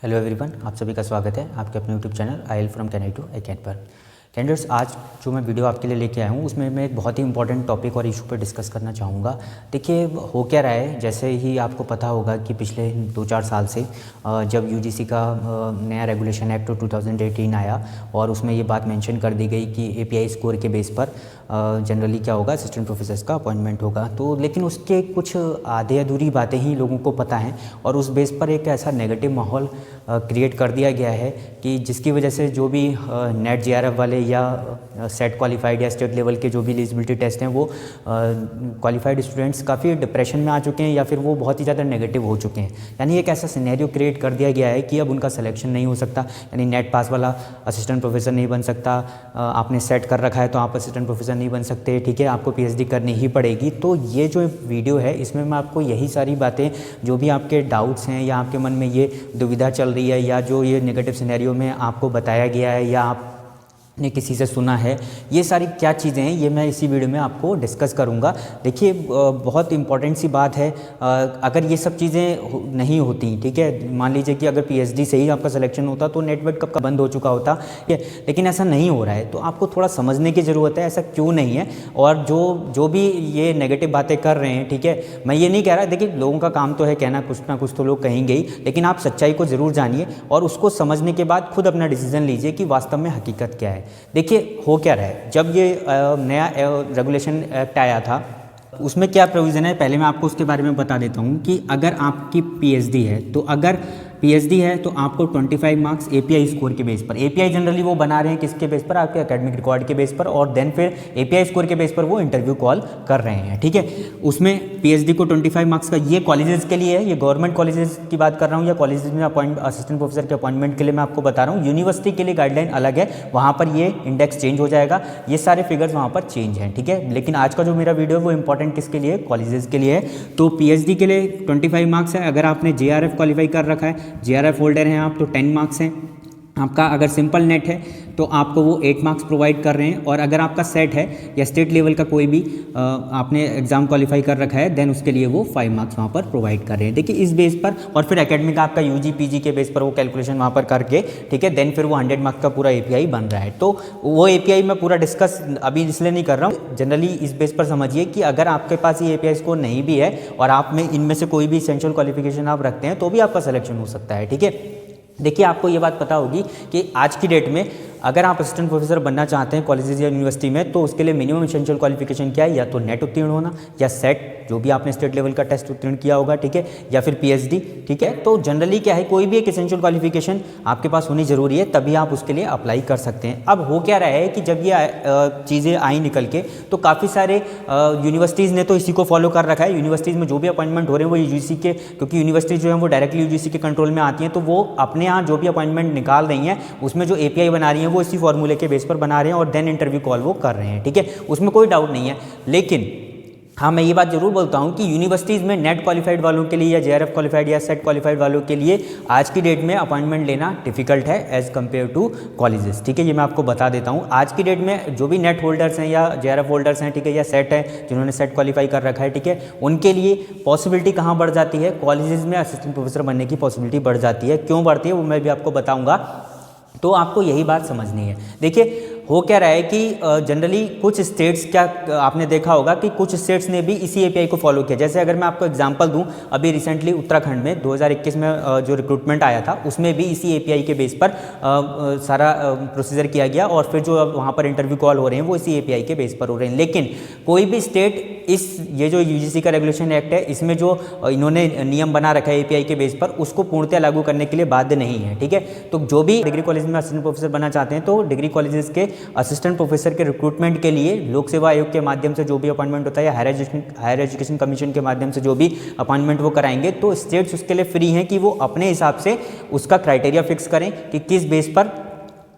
Hello everyone, आप सभी का स्वागत है आपके अपने यूट्यूब चैनल आईएल फ्रॉम कैन टू कैन पर। कैंडिडेट्स, आज जो मैं वीडियो आपके लिए लेके आया हूँ उसमें मैं एक बहुत ही इंपॉर्टेंट टॉपिक और इशू पर डिस्कस करना चाहूँगा। देखिए, हो क्या रहा है, जैसे ही आपको पता होगा कि पिछले 2-4 साल से जब यूजीसी का नया रेगुलेशन एक्ट 2018 आया और उसमें ये बात मेंशन कर दी गई कि एपीआई स्कोर के बेस पर जनरली क्या होगा, असिस्टेंट प्रोफेसर्स का अपॉइंटमेंट होगा। तो लेकिन उसके कुछ आधे अधूरी बातें ही लोगों को पता हैं और उस बेस पर एक ऐसा नेगेटिव माहौल क्रिएट कर दिया गया है कि जिसकी वजह से जो भी नेट जेआरएफ वाले या सेट क्वालिफाइड या स्टेट लेवल के जो भी एलिजिबिलिटी टेस्ट हैं वो क्वालिफाइड स्टूडेंट्स काफ़ी डिप्रेशन में आ चुके हैं या फिर वो बहुत ही ज़्यादा नेगेटिव हो चुके हैं। यानी एक ऐसा सिनेरियो क्रिएट कर दिया गया है कि अब उनका सिलेक्शन नहीं हो सकता, यानी नेट पास वाला असिस्टेंट प्रोफेसर नहीं बन सकता। आपने सेट कर रखा है तो आप असिस्टेंट प्रोफेसर नहीं बन सकते, ठीक है, आपको पीएचडी करनी ही पड़ेगी। तो ये जो वीडियो है इसमें मैं आपको यही सारी बातें, जो भी आपके डाउट्स हैं या आपके मन में ये दुविधा चल रही है या जो ये नेगेटिव सिनेरियो में आपको बताया गया है या आपने किसी से सुना है, ये सारी क्या चीज़ें हैं ये मैं इसी वीडियो में आपको डिस्कस करूंगा। देखिए, बहुत इंपॉर्टेंट सी बात है, अगर ये सब चीज़ें नहीं होती, ठीक है, मान लीजिए कि अगर पीएचडी से ही आपका सिलेक्शन होता तो नेट वेट कब का बंद हो चुका होता, ठीक है, लेकिन ऐसा नहीं हो रहा है। तो आपको थोड़ा समझने की ज़रूरत है ऐसा क्यों नहीं है। और जो भी ये नेगेटिव बातें कर रहे हैं, ठीक है, मैं ये नहीं कह रहा, देखिए लोगों का काम तो है कहना, कुछ ना कुछ तो लोग कहेंगे ही, लेकिन आप सच्चाई को ज़रूर जानिए और उसको समझने के बाद खुद अपना डिसीजन लीजिए कि वास्तव में हकीकत क्या है। देखिए, हो क्या रहा है, जब ये नया रेगुलेशन एक्ट आया था उसमें क्या प्रोविज़न है, पहले मैं आपको उसके बारे में बता देता हूँ कि अगर आपकी पीएचडी है तो अगर पीएचडी है तो आपको 25 मार्क्स एपीआई स्कोर के बेस पर, एपीआई जनरली वो बना रहे हैं किसके बेस पर, आपके एकेडमिक रिकॉर्ड के बेस पर, और देन फिर एपीआई स्कोर के बेस पर वो इंटरव्यू कॉल कर रहे हैं, ठीक है। उसमें पीएचडी को 25 मार्क्स का, ये कॉलेजेस के लिए है, ये गवर्नमेंट कॉलेजेस की बात कर रहा हूँ या कॉलेजेस में असिस्टेंट प्रोफेसर के अपॉइंटमेंट के लिए मैं आपको बता रहा हूँ। यूनिवर्सिटी के लिए गाइडलाइन अलग है, वहाँ पर ये इंडेक्स चेंज हो जाएगा, ये सारे फिगर्स वहाँ पर चेंज हैं, ठीक है। लेकिन आज का जो मेरा वीडियो है वो इंपॉर्टेंट किसके लिए, कॉलेजेस के लिए है। तो पीएचडी के लिए 25 मार्क्स है, अगर आपने जेआरएफ क्वालिफाई कर रखा है, जेआरएफ होल्डर हैं आप, तो 10 मार्क्स हैं आपका। अगर सिंपल नेट है तो आपको वो 8 मार्क्स प्रोवाइड कर रहे हैं, और अगर आपका सेट है या स्टेट लेवल का कोई भी आपने एग्जाम क्वालिफाई कर रखा है देन उसके लिए वो 5 मार्क्स वहाँ पर प्रोवाइड कर रहे हैं। देखिए, इस बेस पर, और फिर एकेडमिक आपका यूजी पीजी के बेस पर वो कैलकुलेशन वहाँ पर करके, ठीक है, देन फिर वो 100 मार्क्स का पूरा एपीआई बन रहा है। तो वो एपीआई मैं पूरा डिस्कस अभी इसलिए नहीं कर रहा हूँ, जनरली इस बेस पर समझिए कि अगर आपके पास ये एपीआई स्कोर नहीं भी है और आप में इनमें से कोई भी एसेंशियल क्वालिफिकेशन आप रखते हैं तो भी आपका सिलेक्शन हो सकता है, ठीक है। देखिए, आपको ये बात पता होगी कि आज की डेट में अगर आप असिस्टेंट प्रोफेसर बनना चाहते हैं कॉलेजेस या यूनिवर्सिटी में तो उसके लिए मिनिमम एसेंशियल क्वालिफिकेशन क्या है, या तो नेट उत्तीर्ण होना या सेट जो भी आपने स्टेट लेवल का टेस्ट उत्तीर्ण किया होगा, ठीक है, या फिर पीएचडी, ठीक है। तो जनरली क्या है, कोई भी एक एसेंशियल क्वालिफिकेशन आपके पास होनी जरूरी है, तभी आप उसके लिए अप्लाई कर सकते हैं। अब हो क्या रहा है कि जब ये चीज़ें आई निकल के तो काफ़ी सारे यूनिवर्सिटीज़ ने तो इसी को फॉलो कर रखा है। यूनिवर्सिटीज़ में जो भी अपॉइंटमेंट हो रहे हैं वो यूजीसी के, क्योंकि यूनिवर्सिटी जो है वो डायरेक्टली यूजीसी के कंट्रोल में आती हैं, तो वो अपने यहाँ जो भी अपॉइंटमेंट निकाल रही हैं उसमें जो एपीआई बना रही हैं वो इसी फॉर्मूले के बेस पर बना रहे हैं और देन इंटरव्यू कॉल वो कर रहे हैं, ठीक है, उसमें कोई डाउट नहीं है। लेकिन हाँ, मैं ये बात जरूर बोलता हूँ कि यूनिवर्सिटीज़ में नेट क्वालिफाइड वालों के लिए या जेआरएफ क्वालिफाइड या सेट क्वालिफाइड वालों के लिए आज की डेट में अपॉइंटमेंट लेना डिफिकल्ट है एज़ कम्पेयर टू कॉलेजेस, ठीक है, ये मैं आपको बता देता हूँ। आज की डेट में जो भी नेट होल्डर्स हैं या जेआरएफ होल्डर्स हैं, ठीक है, या सेट है जिन्होंने सेट क्वालिफाई कर रखा है, ठीक है, उनके लिए पॉसिबिलिटी कहाँ बढ़ जाती है, कॉलेजेस में असिस्टेंट प्रोफेसर बनने की पॉसिबिलिटी बढ़ जाती है। क्यों बढ़ती है वो मैं भी आपको बताऊँगा, तो आपको यही बात समझनी है। देखिए, हो क्या रहा है कि जनरली कुछ स्टेट्स, क्या आपने देखा होगा कि कुछ स्टेट्स ने भी इसी एपीआई को फॉलो किया। जैसे अगर मैं आपको एग्जांपल दूं, अभी रिसेंटली उत्तराखंड में 2021 में जो रिक्रूटमेंट आया था उसमें भी इसी एपीआई के बेस पर सारा प्रोसीजर किया गया और फिर जो वहाँ पर इंटरव्यू कॉल हो रहे हैं वो इसी एपीआई के बेस पर हो रहे हैं। लेकिन कोई भी स्टेट ये जो यूजीसी का रेगुलेशन एक्ट है इसमें जो इन्होंने नियम बना रखा है एपीआई के बेस पर उसको पूर्णतः लागू करने के लिए बाध्य नहीं है, ठीक है। तो जो भी डिग्री कॉलेज में असिस्टेंट प्रोफेसर बनना चाहते हैं तो डिग्री कॉलेजेस के असिस्टेंट प्रोफेसर के रिक्रूटमेंट के लिए लोक सेवा आयोग के माध्यम से जो भी अपॉइंटमेंट होता है या हायर एजुकेशन कमीशन के माध्यम से जो भी अपॉइंटमेंट वो कराएंगे, तो स्टेट्स उसके लिए फ्री हैं कि वो अपने हिसाब से उसका क्राइटेरिया फिक्स करें कि किस बेस पर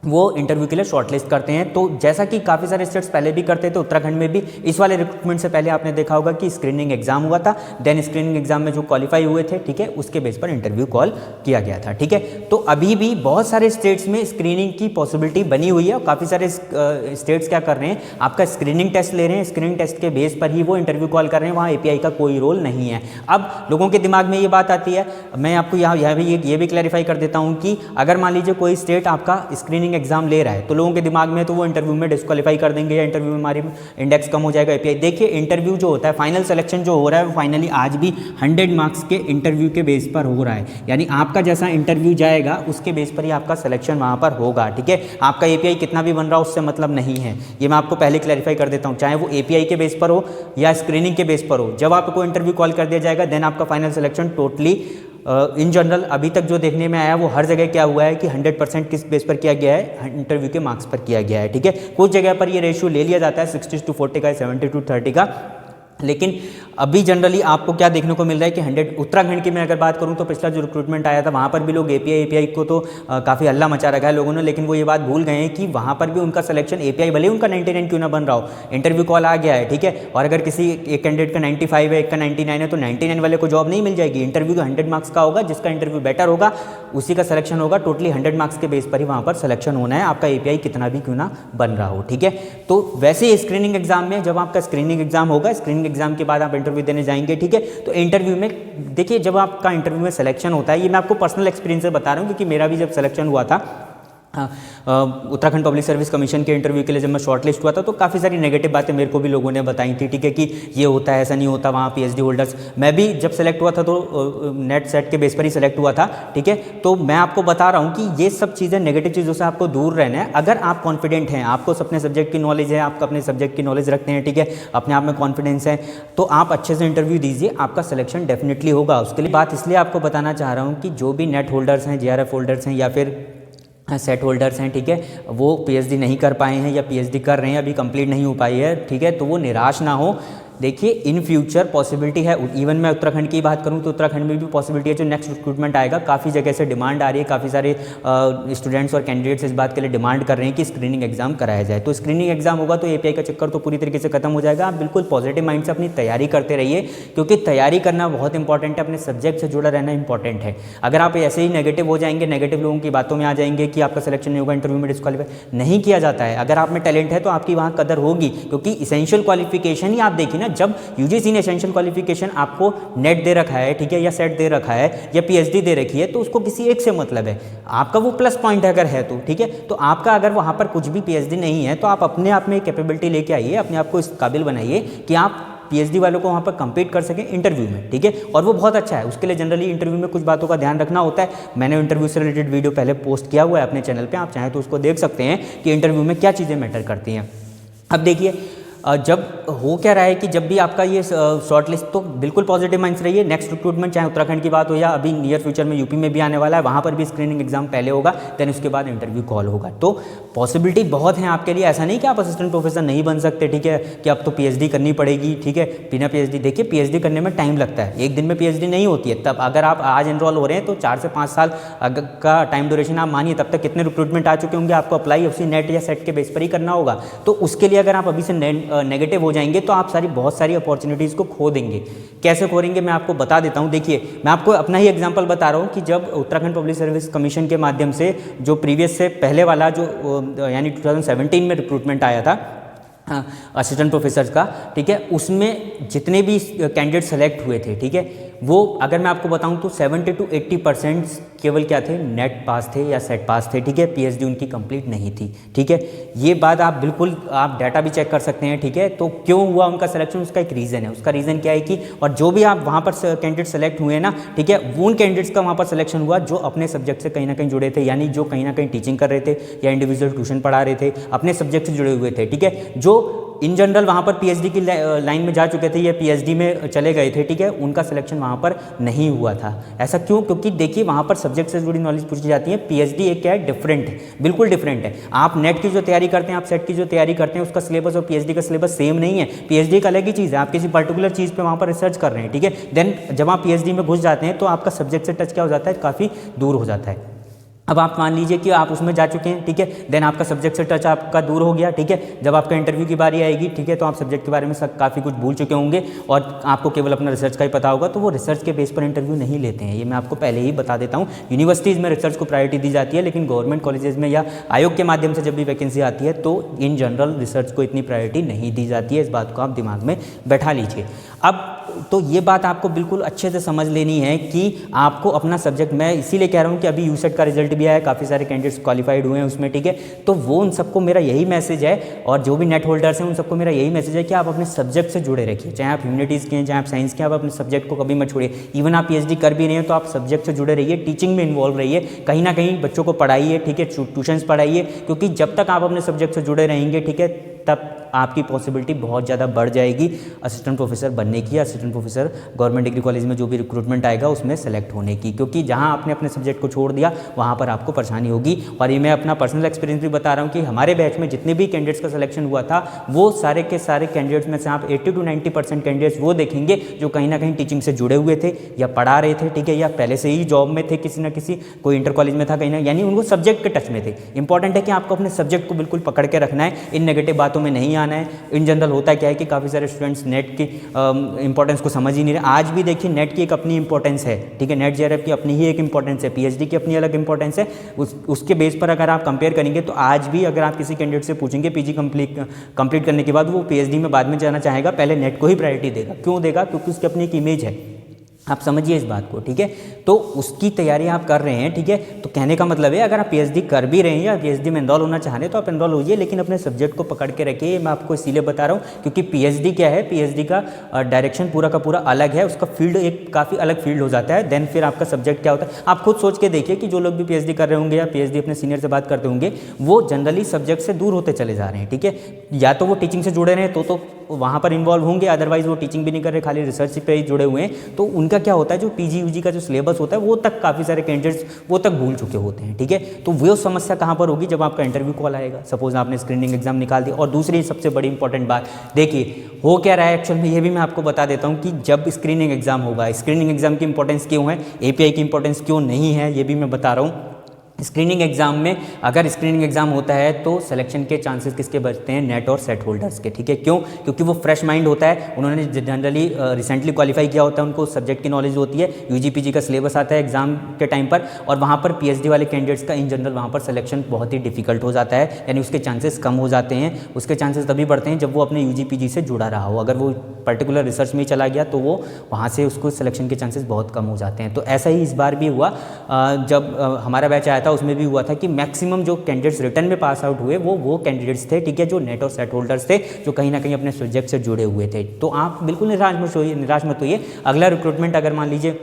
वो इंटरव्यू के लिए शॉर्टलिस्ट करते हैं। तो जैसा कि काफ़ी सारे स्टेट्स पहले भी करते थे, उत्तराखंड में भी इस वाले रिक्रूटमेंट से पहले आपने देखा होगा कि स्क्रीनिंग एग्जाम हुआ था, देन स्क्रीनिंग एग्जाम में जो क्वालिफाई हुए थे, ठीक है, उसके बेस पर इंटरव्यू कॉल किया गया था, ठीक है। तो अभी भी बहुत सारे स्टेट्स में स्क्रीनिंग की पॉसिबिलिटी बनी हुई है और काफ़ी सारे स्टेट्स क्या कर रहे हैं, आपका स्क्रीनिंग टेस्ट ले रहे हैं, स्क्रीनिंग टेस्ट के बेस पर ही वो इंटरव्यू कॉल कर रहे हैं, वहाँ API का कोई रोल नहीं है। अब लोगों के दिमाग में ये बात आती है, मैं आपको यहाँ भी ये भी क्लैरिफाई कर देता हूँ कि अगर मान लीजिए कोई स्टेट आपका स्क्रीनिंग एग्जाम ले रहा है तो लोगों के दिमाग में तो वो इंटरव्यू में डिस्क्वालीफाई कर देंगे या इंटरव्यू में हमारी इंडेक्स कम हो जाएगा API। देखिए इंटरव्यू जो होता है, फाइनल सिलेक्शन जो हो रहा है वो फाइनली आज भी 100 मार्क्स के इंटरव्यू के बेस पर हो रहा है, यानी आपका जैसा इंटरव्यू जाएगा उसके बेस पर ही आपका सिलेक्शन वहाँ पर होगा, ठीक है। आपका API कितना भी बन रहा हो उससे मतलब नहीं है, ये मैं आपको पहले क्लैरिफाई कर देता हूँ, चाहे वो API के बेस पर हो या स्क्रीनिंग के बेस पर हो। जब आपको इंटरव्यू कॉल कर दिया जाएगा देन आपका final selection totally in general अभी तक जो देखने में आया वो हर जगह क्या हुआ है कि 100% किस बेस पर किया गया है, इंटरव्यू के मार्क्स पर किया गया है, ठीक है। कुछ जगह पर ये रेशियो ले लिया जाता है 60:40 का, 70:30 का, लेकिन अभी जनरली आपको क्या देखने को मिल रहा है कि 100 उत्तराखंड की मैं अगर बात करूं तो पिछला जो रिक्रूटमेंट आया था वहां पर भी लोग API को तो काफ़ी हल्ला मचा रखा है लोगों ने, लेकिन वो ये बात भूल गए हैं कि वहां पर भी उनका सिलेक्शन API भले उनका 99 क्यों ना बन रहा हो, इंटरव्यू कॉल आ गया है, ठीक है। और अगर किसी एक कैंडिडेट का 95 है, एक का 99 है, तो 99 वाले को जॉब नहीं मिल जाएगी, इंटरव्यू 100 मार्क्स का होगा, जिसका इंटरव्यू बेटर होगा उसी का सिलेक्शन होगा। टोटली 100 मार्क्स के बेस पर ही वहाँ पर सिलेक्शन होना है, आपका API कितना भी क्यों ना बन रहा हो, ठीक है। तो वैसे ही स्क्रीनिंग एग्जाम में जब आपका स्क्रीनिंग एग्जाम होगा, स्क्रीनिंग एग्जाम के बाद आप इंटरव्यू देने जाएंगे, ठीक है। तो इंटरव्यू में देखिए जब आपका इंटरव्यू में सिलेक्शन होता है, ये मैं आपको पर्सनल एक्सपीरियंस से बता रहा हूँ क्योंकि मेरा भी जब सिलेक्शन हुआ था उत्तराखंड पब्लिक सर्विस कमीशन के इंटरव्यू के लिए जब मैं शॉर्टलिस्ट हुआ था तो काफ़ी सारी नेगेटिव बातें मेरे को भी लोगों ने बताई थी, ठीक है, कि ये होता है, ऐसा नहीं होता वहाँ PhD होल्डर्स। मैं भी जब सेलेक्ट हुआ था तो नेट सेट के बेस पर ही सिलेक्ट हुआ था, ठीक है। तो मैं आपको बता रहा हूँ कि ये सब चीज़ें, नेगेटिव चीज़ों से आपको दूर रहना है। अगर आप कॉन्फिडेंट हैं, आपको अपने सब्जेक्ट की नॉलेज है, आप अपने सब्जेक्ट की नॉलेज रखते हैं, ठीक है, अपने आप में कॉन्फिडेंस है, तो आप अच्छे से इंटरव्यू दीजिए, आपका सिलेक्शन डेफिनेटली होगा। उसके लिए बात इसलिए आपको बताना चाह रहा हूँ कि जो भी नेट होल्डर्स हैं, JRF होल्डर्स हैं या फिर सेट होल्डर्स हैं, ठीक है, वो PhD नहीं कर पाए हैं या PhD कर रहे हैं, अभी कंप्लीट नहीं हो पाई है, ठीक है, तो वो निराश ना हो। देखिए इन फ्यूचर पॉसिबिलिटी है, इवन मैं उत्तराखंड की बात करूं तो उत्तराखंड में भी पॉसिबिलिटी है, जो नेक्स्ट रिक्रूटमेंट आएगा काफ़ी जगह से डिमांड आ रही है, काफ़ी सारे स्टूडेंट्स और कैंडिडेट्स इस बात के लिए डिमांड कर रहे हैं कि स्क्रीनिंग एग्जाम कराया जाए। तो स्क्रीनिंग एग्जाम होगा तो API का चक्कर तो पूरी तरीके से खत्म हो जाएगा। आप बिल्कुल पॉजिटिव माइंड से अपनी तैयारी करते रहिए, क्योंकि तैयारी करना बहुत इंपॉर्टेंट है, अपने सब्जेक्ट से जुड़ा रहना इंपॉर्टेंट है। अगर आप ऐसे ही नेगेटिव हो जाएंगे, नेगेटिव लोगों की बातों में आ जाएंगे कि आपका सिलेक्शन नहीं होगा, इंटरव्यू में डिस्क्वालीफाई नहीं किया जाता है। अगर आप में टैलेंट है तो आपकी वहाँ कदर होगी, क्योंकि इसेंशियल क्वालिफिकेशन ही आप देखिए ना, जब UGC ने एसेंशियल क्वालिफिकेशन आपको नेट दे रखा है, ठीक है, या सेट दे रखा है या PhD दे रखी है, तो उसको किसी एक से मतलब है, आपका वो प्लस पॉइंट अगर है तो, ठीक है। तो आपका अगर वहाँ पर कुछ भी PhD नहीं है तो आप अपने आप में कैपेबिलिटी लेके आइए, अपने आप को इस काबिल बनाइए कि आप PhD वालों को वहाँ पर compete कर सकें इंटरव्यू में, ठीक है। और वो बहुत अच्छा है, उसके लिए जनरली इंटरव्यू में कुछ बातों का ध्यान रखना होता है। मैंने इंटरव्यू से रिलेटेड वीडियो पहले पोस्ट किया हुआ है अपने चैनल पे, आप चाहें तो उसको देख सकते हैं कि इंटरव्यू में क्या चीज़ें मैटर करती हैं। अब देखिए जब हो क्या रहा है कि जब भी आपका ये शॉर्ट लिस्ट, तो बिल्कुल पॉजिटिव माइंड से रहिए। नेक्स्ट रिक्रूटमेंट चाहे उत्तराखंड की बात हो या अभी नियर फ्यूचर में यूपी में भी आने वाला है, वहाँ पर भी स्क्रीनिंग एग्जाम पहले होगा, देन उसके बाद इंटरव्यू कॉल होगा। तो पॉसिबिलिटी बहुत है आपके लिए, ऐसा नहीं कि आप असिस्टेंट प्रोफेसर नहीं बन सकते, ठीक है, कि अब तो PhD करनी पड़ेगी, ठीक है। बिना PhD, देखिए PhD करने में टाइम लगता है, एक दिन में PhD नहीं होती है। तब अगर आप आज एनरोल हो रहे हैं तो 4 से 5 साल का टाइम ड्यूरेशन आप मानिए, तब तक कितने रिक्रूटमेंट आ चुके होंगे, आपको अप्लाई उसी नेट या सेट के बेस पर ही करना होगा। तो उसके लिए अगर आप अभी से नेगेटिव हो जाएंगे तो आप बहुत सारी अपॉर्चुनिटीज़ को खो देंगे। कैसे खोएंगे मैं आपको बता देता हूं। देखिए मैं आपको अपना ही एग्जांपल बता रहा हूं कि जब उत्तराखंड पब्लिक सर्विस कमीशन के माध्यम से जो प्रीवियस से पहले वाला जो यानी 2017 में रिक्रूटमेंट आया था असिस्टेंट प्रोफेसर का, ठीक है, उसमें जितने भी कैंडिडेट सेलेक्ट हुए थे, ठीक है, वो अगर मैं आपको बताऊं तो 70 to 80% केवल क्या थे, नेट पास थे या सेट पास थे, ठीक है, PhD उनकी कंप्लीट नहीं थी, ठीक है। ये बात आप बिल्कुल आप डाटा भी चेक कर सकते हैं, ठीक है। तो क्यों हुआ उनका सिलेक्शन, उसका एक रीज़न है। उसका रीज़न क्या है कि और जो भी आप वहाँ पर कैंडिडेट सेलेक्ट हुए ना, ठीक है, उन कैंडिडेट्स का वहाँ पर सिलेक्शन हुआ जो अपने सब्जेक्ट से कहीं ना कहीं जुड़े थे, यानी जो कहीं ना कहीं टीचिंग कर रहे थे या इंडिविजुअल ट्यूशन पढ़ा रहे थे, अपने सब्जेक्ट से जुड़े हुए थे, ठीक है, जो इन जनरल वहाँ पर PhD की लाइन में जा चुके थे या PhD में चले गए थे, ठीक है, उनका सिलेक्शन वहाँ पर नहीं हुआ था। ऐसा क्यों? क्योंकि देखिए वहाँ पर सब्जेक्ट से जुड़ी नॉलेज पूछी जाती है। PhD एक क्या है, डिफरेंट है, बिल्कुल डिफरेंट है। आप नेट की जो तैयारी करते हैं, आप सेट की जो तैयारी करते हैं, उसका सिलेबस और PhD का सिलेबस सेम नहीं है। PhD एक अलग ही चीज़ है, आप किसी पर्टिकुलर चीज़ पर वहाँ पर रिसर्च कर रहे हैं, ठीक है। देन जब आप PhD में घुस जाते हैं तो आपका सब्जेक्ट से टच क्या हो जाता है, काफ़ी दूर हो जाता है। अब आप मान लीजिए कि आप उसमें जा चुके हैं, ठीक है, देन आपका सब्जेक्ट से टच आपका दूर हो गया, ठीक है, जब आपका इंटरव्यू की बारी आएगी, ठीक है, तो आप सब्जेक्ट के बारे में काफ़ी कुछ भूल चुके होंगे और आपको केवल अपना रिसर्च का ही पता होगा, तो वो रिसर्च के बेस पर इंटरव्यू नहीं लेते हैं। ये मैं आपको पहले ही बता देता हूँ। यूनिवर्सिटीज़ में रिसर्च को प्रायोरिटी दी जाती है, लेकिन गवर्नमेंट कॉलेजेस में या आयोग के माध्यम से जब भी वैकेंसी आती है तो इन जनरल रिसर्च को इतनी प्रायोरिटी नहीं दी जाती है। इस बात को आप दिमाग में बैठा लीजिए। अब तो ये बात आपको बिल्कुल अच्छे से समझ लेनी है कि आपको अपना सब्जेक्ट, मैं इसीलिए कह रहा हूँ कि अभी यूसेट का रिजल्ट भी आया, काफ़ी सारे कैंडिडेट्स क्वालिफाइड हुए हैं उसमें, ठीक है, तो वो उन सबको मेरा यही मैसेज है और जो भी नेट होल्डर्स हैं उन सबको मेरा यही मैसेज है कि आप अपने सब्जेक्ट से जुड़े रखिए। चाहे आप ह्यूमैनिटीज़ के हैं, चाहे आप साइंस के हैं, आप अपने सब्जेक्ट को कभी मत छोड़िए। इवन आप PhD कर भी रहे हैं तो आप सब्जेक्ट से जुड़े रहिए, टीचिंग में इन्वॉल्व रहिए, कहीं ना कहीं बच्चों को पढ़ाइए, ठीक है, ट्यूशन्स पढ़ाइए, क्योंकि जब तक आप अपने सब्जेक्ट से जुड़े रहेंगे, ठीक है, तब आपकी पॉसिबिलिटी बहुत ज़्यादा बढ़ जाएगी असिस्टेंट प्रोफेसर बनने की, assistant professor government degree college में जो भी रिक्रूटमेंट आएगा उसमें सेलेक्ट होने की, क्योंकि जहां आपने अपने सब्जेक्ट को छोड़ दिया वहां पर आपको परेशानी होगी। और ये मैं अपना पर्सनल एक्सपीरियंस भी बता रहा हूँ कि हमारे बैच में जितने भी कैंडिडेट्स का सिलेक्शन हुआ था वो सारे के सारे कैंडिडेट्स में से आप 80 to 90% कैंडिडेट्स वो देखेंगे जो कहीं ना कहीं टीचिंग से जुड़े हुए थे या पढ़ा रहे थे, ठीक है, या पहले से ही जॉब में थे किसी ना किसी, कोई इंटर कॉलेज में था कहीं ना, यानी उनको सब्जेक्ट के टच में थे। इंपॉर्टेंट है कि आपको अपने सब्जेक्ट को बिल्कुल पकड़ के रखना है, इन नेगेटिव बातों में नहीं आना है। इन जनरल होता क्या है कि काफ़ी सारे स्टूडेंट्स नेट की इंपॉर्टेंस को समझ ही नहीं रहे। आज भी देखिए नेट की एक अपनी इंपॉर्टेंस है, ठीक है, नेट JRF की अपनी ही एक इंपॉर्टेंस है, PhD की अपनी अलग इंपॉर्टेंस है। उसके बेस पर अगर आप कंपेयर करेंगे तो आज भी अगर आप किसी कैंडिडेट से पूछेंगे PG कंप्लीट करने के बाद वो PhD में बाद में जाना चाहेगा, पहले नेट को ही प्रायोरिटी देगा। क्यों देगा? क्योंकि उसकी अपनी एक इमेज है। आप समझिए इस बात को, ठीक है, तो उसकी तैयारी आप कर रहे हैं, ठीक है, तो कहने का मतलब है अगर आप PhD कर भी रहे हैं या PhD में एनरोल होना चाह रहे हैं तो आप एनरोल होइए, लेकिन अपने सब्जेक्ट को पकड़ के रखिए। मैं आपको इसीलिए बता रहा हूँ क्योंकि PhD क्या है, PhD का डायरेक्शन पूरा का पूरा अलग है, उसका फील्ड एक काफ़ी अलग फील्ड हो जाता है। देन फिर आपका सब्जेक्ट क्या होता है आप खुद सोच के देखिए कि जो लोग भी PhD कर रहे होंगे या PhD अपने सीनियर से बात करते होंगे वो जनरली सब्जेक्ट से दूर होते चले जा रहे हैं, ठीक है, या तो वो टीचिंग से जुड़े रहे तो वहाँ पर इन्वॉल्व होंगे, अदरवाइज वो टीचिंग भी नहीं कर रहे, खाली रिसर्च पे ही जुड़े हुए हैं। तो उनका क्या होता है जो PG UG का जो सिलेबस होता है वो तक काफ़ी सारे कैंडिडेट्स वो तक भूल चुके होते हैं, ठीक है। तो वो समस्या कहाँ पर होगी? जब आपका इंटरव्यू कॉल आएगा, सपोज आपने स्क्रीनिंग एग्जाम निकाल दिया। और दूसरी सबसे बड़ी इंपॉर्टेंट बात देखिए हो क्या रहा है एक्चुअल में, ये भी मैं आपको बता देता हूँ कि जब स्क्रीनिंग एग्जाम होगा, स्क्रीनिंग एग्जाम की इंपॉर्टेंस क्यों है, API की इंपॉर्टेंस क्यों नहीं है, ये भी मैं बता रहा हूँ। स्क्रीनिंग एग्जाम में अगर स्क्रीनिंग एग्जाम होता है तो सिलेक्शन के चांसेस किसके बचते हैं? नेट और सेट होल्डर्स के, ठीक है। क्यों? क्योंकि वो फ्रेश माइंड होता है, उन्होंने जनरली रिसेंटली क्वालिफाई किया होता है, उनको सब्जेक्ट की नॉलेज होती है, UG PG का सिलेबस आता है एग्जाम के टाइम पर, और वहाँ पर PhD वाले कैंडिडेट्स का इन जनरल वहाँ पर सिलेक्शन बहुत ही डिफिकल्ट हो जाता है, यानी उसके चांसेस कम हो जाते हैं। उसके चांसेस तभी बढ़ते हैं जब वो अपने UG PG से जुड़ा रहा हो। अगर वो पर्टिकुलर रिसर्च में ही चला गया तो वो वहाँ से उसको सिलेक्शन के चांसेस बहुत कम हो जाते हैं। तो ऐसा ही इस बार भी हुआ, जब हमारा बैच आया था उसमें भी हुआ था कि मैक्सिमम जो कैंडिडेट्स रिटर्न में पास आउट हुए वो कैंडिडेट्स थे, ठीक है, जो नेट और सेट होल्डर्स थे, जो कहीं ना कहीं अपने सब्जेक्ट से जुड़े हुए थे। तो आप बिल्कुल निराश मत होइए। अगला रिक्रूटमेंट अगर मान लीजिए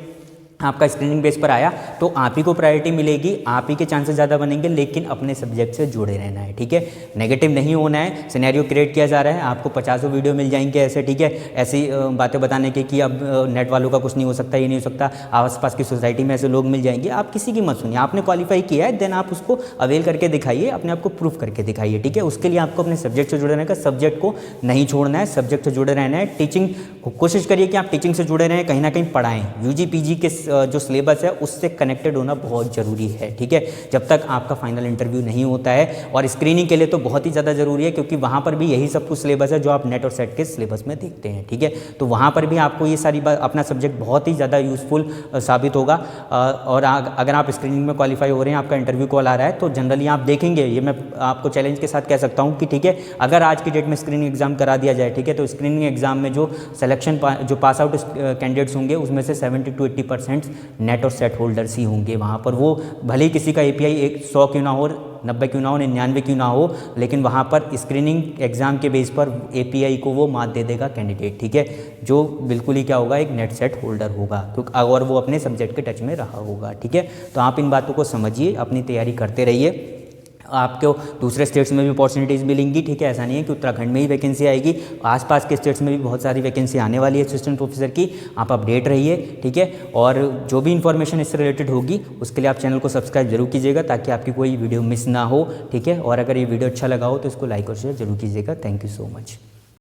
आपका स्क्रीनिंग बेस पर आया तो आप ही को प्रायोरिटी मिलेगी, आप ही के चांसेस ज़्यादा बनेंगे, लेकिन अपने सब्जेक्ट से जुड़े रहना है, ठीक है, नेगेटिव नहीं होना है। सिनेरियो क्रिएट किया जा रहा है, आपको 50 वीडियो मिल जाएंगे ऐसे, ठीक है, ऐसी बातें बताने के कि अब नेट वालों का कुछ नहीं हो सकता, ये नहीं हो सकता, आसपास की सोसाइटी में ऐसे लोग मिल जाएंगे। आप किसी की मत सुनिए, आपने क्वालिफाई किया है, देन आप उसको अवेल करके दिखाइए, अपने आप को प्रूफ करके दिखाइए, ठीक है। उसके लिए आपको अपने सब्जेक्ट से जुड़े रहने का, सब्जेक्ट को नहीं छोड़ना है, सब्जेक्ट से जुड़े रहना है। टीचिंग कोशिश करिए कि आप टीचिंग से जुड़े रहें, कहीं ना कहीं पढ़ाएं। UG PG के जो सिलेबस है उससे कनेक्टेड होना बहुत ज़रूरी है, ठीक है, जब तक आपका फाइनल इंटरव्यू नहीं होता है। और स्क्रीनिंग के लिए तो बहुत ही ज़्यादा ज़रूरी है, क्योंकि वहाँ पर भी यही सब कुछ सिलेबस है जो आप नेट और सेट के सिलेबस में देखते हैं, ठीक है। तो वहाँ पर भी आपको ये सारी बात, अपना सब्जेक्ट बहुत ही ज़्यादा यूज़फुल साबित होगा। और अगर आप स्क्रीनिंग में क्वालिफाई हो रहे हैं, आपका इंटरव्यू कॉल आ रहा है, तो जनरली आप देखेंगे, ये मैं आपको चैलेंज के साथ कह सकता हूँ कि ठीक है, अगर आज की डेट में स्क्रीनिंग एग्जाम करा दिया जाए, ठीक है, तो स्क्रीनिंग एग्जाम में जो सिलेक्शन जो पास आउट कैंडिडेट्स होंगे उसमें से 70 to 80% नेट और सेट होल्डर्स ही होंगे वहाँ पर। वो भले ही किसी का API 100 क्यों ना हो, 90 क्यों ना हो, 99 क्यों ना हो, लेकिन वहाँ पर स्क्रीनिंग एग्जाम के बेस पर API को वो मात दे देगा कैंडिडेट, ठीक है, जो बिल्कुल ही क्या होगा, एक नेट सेट होल्डर होगा, क्योंकि और वो अपने सब्जेक्ट के टच में रहा होगा, ठीक है। तो आप इन बातों को समझिए, अपनी तैयारी करते रहिए। आपको दूसरे स्टेट्स में भी अपॉर्चुनिटीज़ मिलेंगी, ठीक है, ऐसा नहीं है कि उत्तराखंड में ही वैकेंसी आएगी, आसपास के स्टेट्स में भी बहुत सारी वैकेंसी आने वाली है असिस्टेंट प्रोफेसर की। आप अपडेट रहिए, ठीक है, और जो भी इन्फॉर्मेशन इससे रिलेटेड होगी उसके लिए आप चैनल को सब्सक्राइब जरूर कीजिएगा, ताकि आपकी कोई वीडियो मिस ना हो, ठीक है। और अगर ये वीडियो अच्छा लगा हो तो इसको लाइक और शेयर जरूर कीजिएगा। Thank you so much.